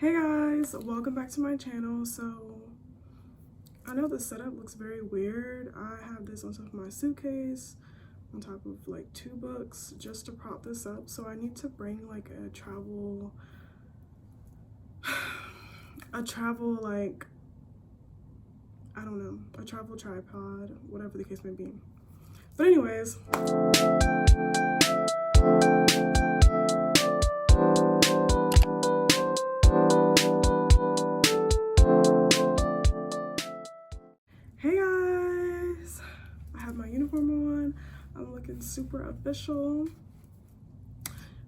Hey guys, welcome back to my channel. So I know the setup looks very weird. I have this on top of my suitcase, on top of like 2 books just to prop this up. So I need to bring like a travel like, I don't know, a travel tripod, whatever the case may be. But anyways, hey guys, I have my uniform on. I'm looking super official.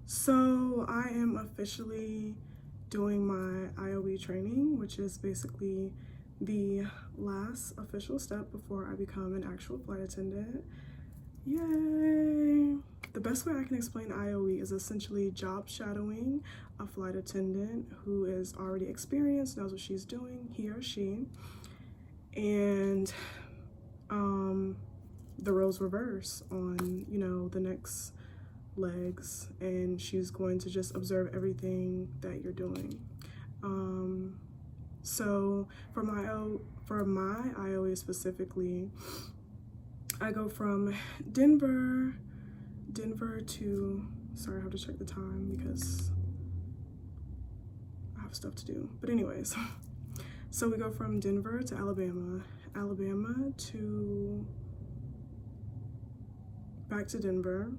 So I am officially doing my IOE training, which is basically the last official step before I become an actual flight attendant. Yay! The best way I can explain IOE is essentially job shadowing a flight attendant who is already experienced, knows what she's doing, he or she, and the roles reverse on, you know, the next legs, and she's going to just observe everything that you're doing. So for my IOE specifically, I go from Denver to, sorry, I have to check the time because I have stuff to do. But anyways, so we go from Denver to Alabama to back to Denver.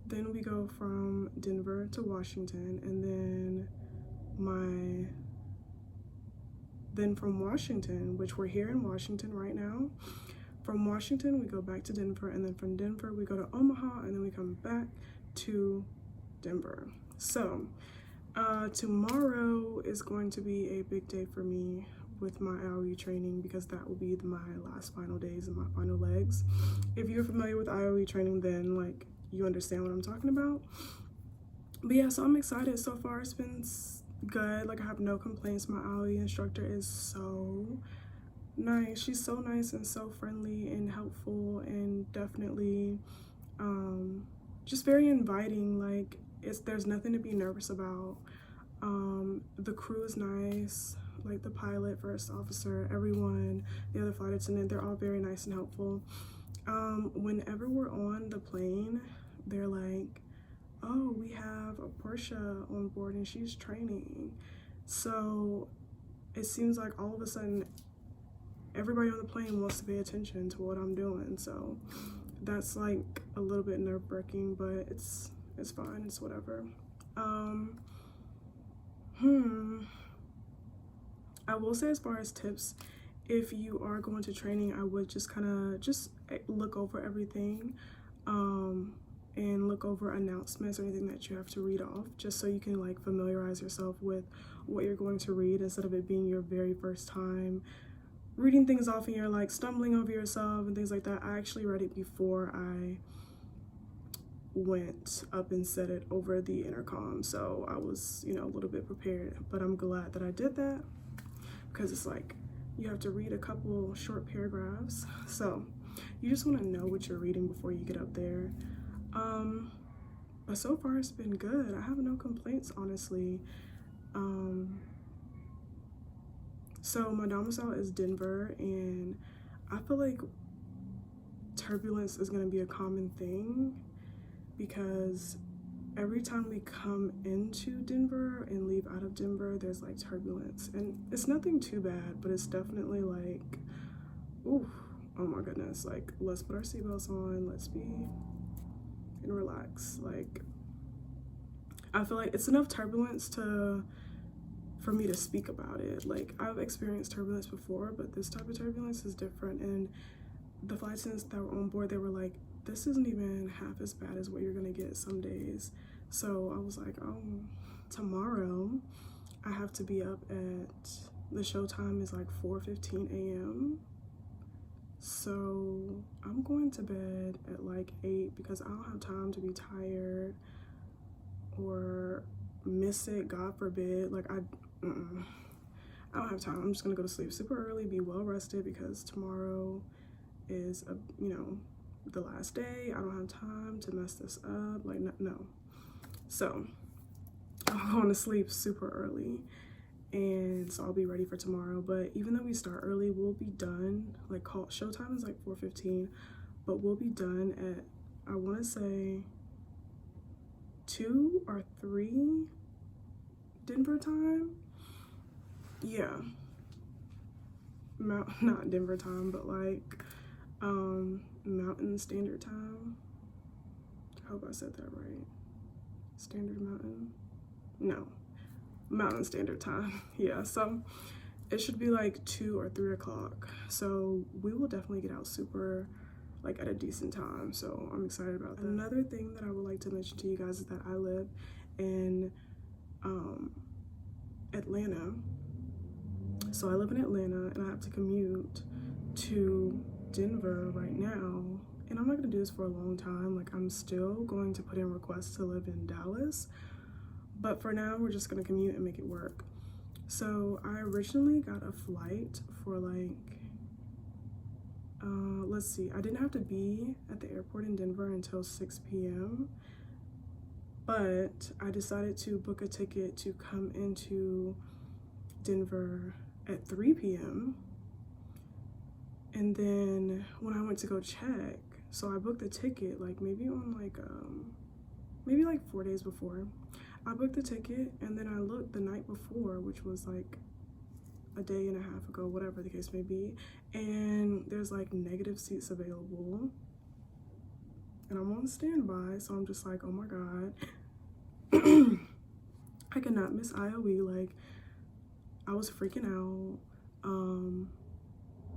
Then we go from Denver to Washington, and then from Washington, which we're here in Washington right now, from Washington we go back to Denver, and then from Denver we go to Omaha, and then we come back to Denver. So tomorrow is going to be a big day for me with my IOE training, because that will be my last final days and my final legs. If you're familiar with IOE training, then like you understand what I'm talking about. But yeah, so I'm excited. So far it's been good. Like, I have no complaints. My IOE instructor is so nice. She's so nice and so friendly and helpful, and definitely just very inviting. Like, there's nothing to be nervous about. The crew is nice, like the pilot, first officer, everyone, the other flight attendant, they're all very nice and helpful. Whenever we're on the plane, they're like, oh, we have a Portia on board and she's training. So it seems like all of a sudden everybody on the plane wants to pay attention to what I'm doing. So that's like a little bit nerve-wracking, but it's fine, it's whatever. I will say, as far as tips, if you are going to training, I would just kind of look over everything, and look over announcements or anything that you have to read off, just so you can like familiarize yourself with what you're going to read, instead of it being your very first time reading things off and you're like stumbling over yourself and things like that. I actually read it before I went up and said it over the intercom, so I was, you know, a little bit prepared. But I'm glad that I did that, because it's like you have to read a couple short paragraphs, so you just want to know what you're reading before you get up there. But so far it's been good. I have no complaints, honestly. So my domicile is Denver, and I feel like turbulence is going to be a common thing, because every time we come into Denver and leave out of Denver, there's like turbulence, and it's nothing too bad, but it's definitely like, ooh, oh my goodness, like, let's put our seatbelts on, let's be and relax. Like, I feel like it's enough turbulence for me to speak about it. Like, I've experienced turbulence before, but this type of turbulence is different. And the flight attendants that were on board, they were like, this isn't even half as bad as what you're gonna get some days. So I was like, oh, tomorrow I have to be up at, the show time is like 4:15 a.m. So I'm going to bed at like 8, because I don't have time to be tired or miss it, God forbid. Like, I don't have time. I'm just gonna go to sleep super early, be well rested, because tomorrow is the last day. I don't have time to mess this up. Like, no. So I'm going to sleep super early, and so I'll be ready for tomorrow. But even though we start early, we'll be done, like showtime is like 4:15, but we'll be done at, I want to say 2 or 3 Denver time. Yeah, not Denver time, but like Mountain Standard Time. I hope I said that right. Standard Mountain? No, Mountain Standard Time. Yeah, so it should be like 2 or 3 o'clock. So we will definitely get out super, like, at a decent time. So I'm excited about that. Another thing that I would like to mention to you guys is that I live in Atlanta. So I live in Atlanta and I have to commute to Denver right now. And I'm not gonna do this for a long time. Like, I'm still going to put in requests to live in Dallas. But for now, we're just gonna commute and make it work. So I originally got a flight for like, let's see, I didn't have to be at the airport in Denver until 6 p.m. But I decided to book a ticket to come into Denver at 3 p.m. And then when I went to go check, so I booked the ticket like maybe on like, maybe like 4 days before. I booked the ticket and then I looked the night before, which was like a day and a half ago, whatever the case may be, and there's like negative seats available. And I'm on standby, so I'm just like, oh my God. I cannot miss IOE. Like, I was freaking out.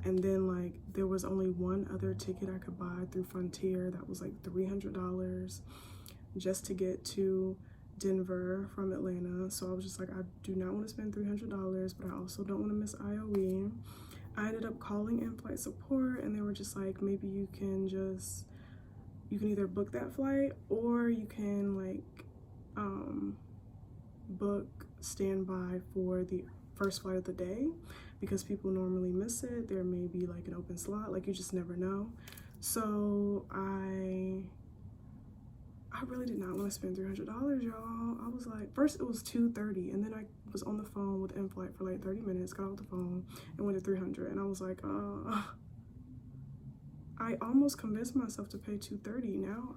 And then like there was only one other ticket I could buy through Frontier that was like $300 just to get to Denver from Atlanta. So I was just like, I do not want to spend $300, but I also don't want to miss IOE. I ended up calling in-flight support and they were just like, maybe you can either book that flight or you can like book standby for the first flight of the day, because people normally miss it. There may be like an open slot, like you just never know. So I really did not want to spend $300, y'all. I was like, first it was $230, and then I was on the phone with in-flight for like 30 minutes, got off the phone and went to $300, and I was like, I almost convinced myself to pay $230. Now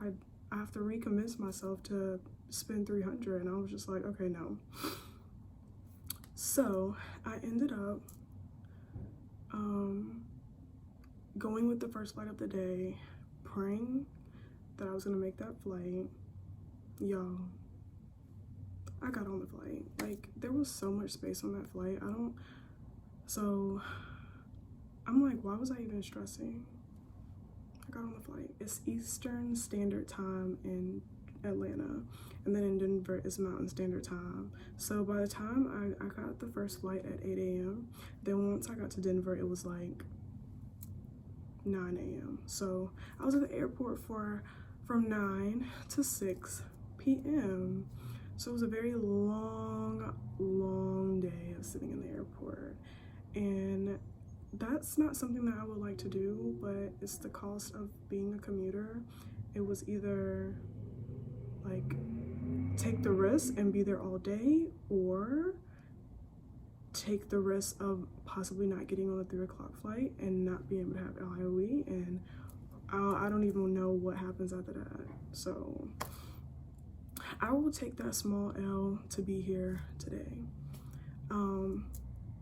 I have to reconvince myself to spend $300, and I was just like, okay, no. So I ended up going with the first flight of the day, praying that I was gonna make that flight. Y'all, I got on the flight. Like, there was so much space on that flight. So I'm like, why was I even stressing? I got on the flight. It's Eastern Standard Time in Atlanta, and then in Denver it's Mountain Standard Time. So by the time I got the first flight at 8 a.m., then once I got to Denver, it was like 9 a.m. So I was at the airport from 9 to 6 p.m. So it was a very long day of sitting in the airport. And that's not something that I would like to do, but it's the cost of being a commuter. It was either like take the risk and be there all day, or take the risk of possibly not getting on the 3 o'clock flight and not being able to have IOE, and I don't even know what happens after that. So I will take that small L to be here today.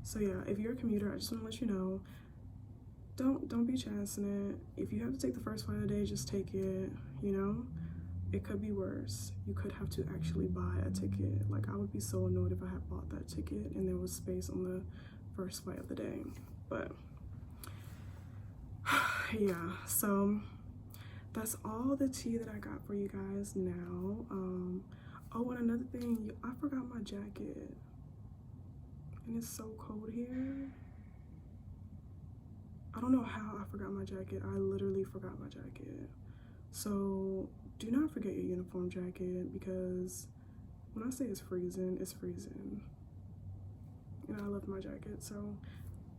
So yeah, if you're a commuter, I just want to let you know, don't be chancing it. If you have to take the first flight of the day, just take it. You know, it could be worse. You could have to actually buy a ticket. Like, I would be so annoyed if I had bought that ticket and there was space on the first flight of the day. But yeah, so that's all the tea that I got for you guys now. Oh, and another thing, I forgot my jacket, and it's so cold here. I don't know how I forgot my jacket. I literally forgot my jacket. So do not forget your uniform jacket, because when I say it's freezing, it's freezing. And I love my jacket, so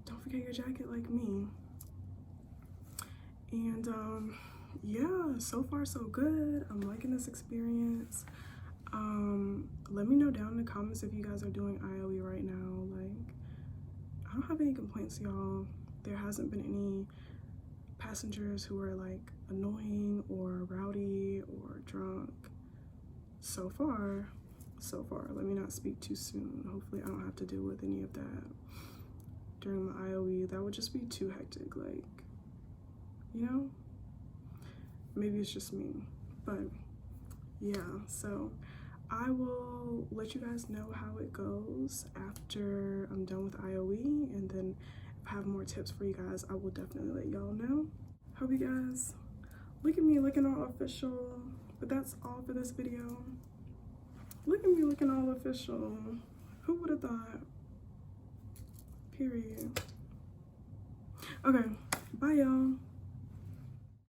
don't forget your jacket like me. And yeah, so far so good. I'm liking this experience. let me know down in the comments if you guys are doing IOE right now. Like, I don't have any complaints, y'all. There hasn't been any passengers who are like annoying or rowdy or drunk so far. Let me not speak too soon. Hopefully I don't have to deal with any of that during my IOE. That would just be too hectic, like, you know? Maybe it's just me, but yeah. So I will let you guys know how it goes after I'm done with IOE, and then if I have more tips for you guys, I will definitely let y'all know. Hope you guys, look at me looking all official, but that's all for this video. Look at me looking all official. Who would have thought? Period. Okay, bye y'all.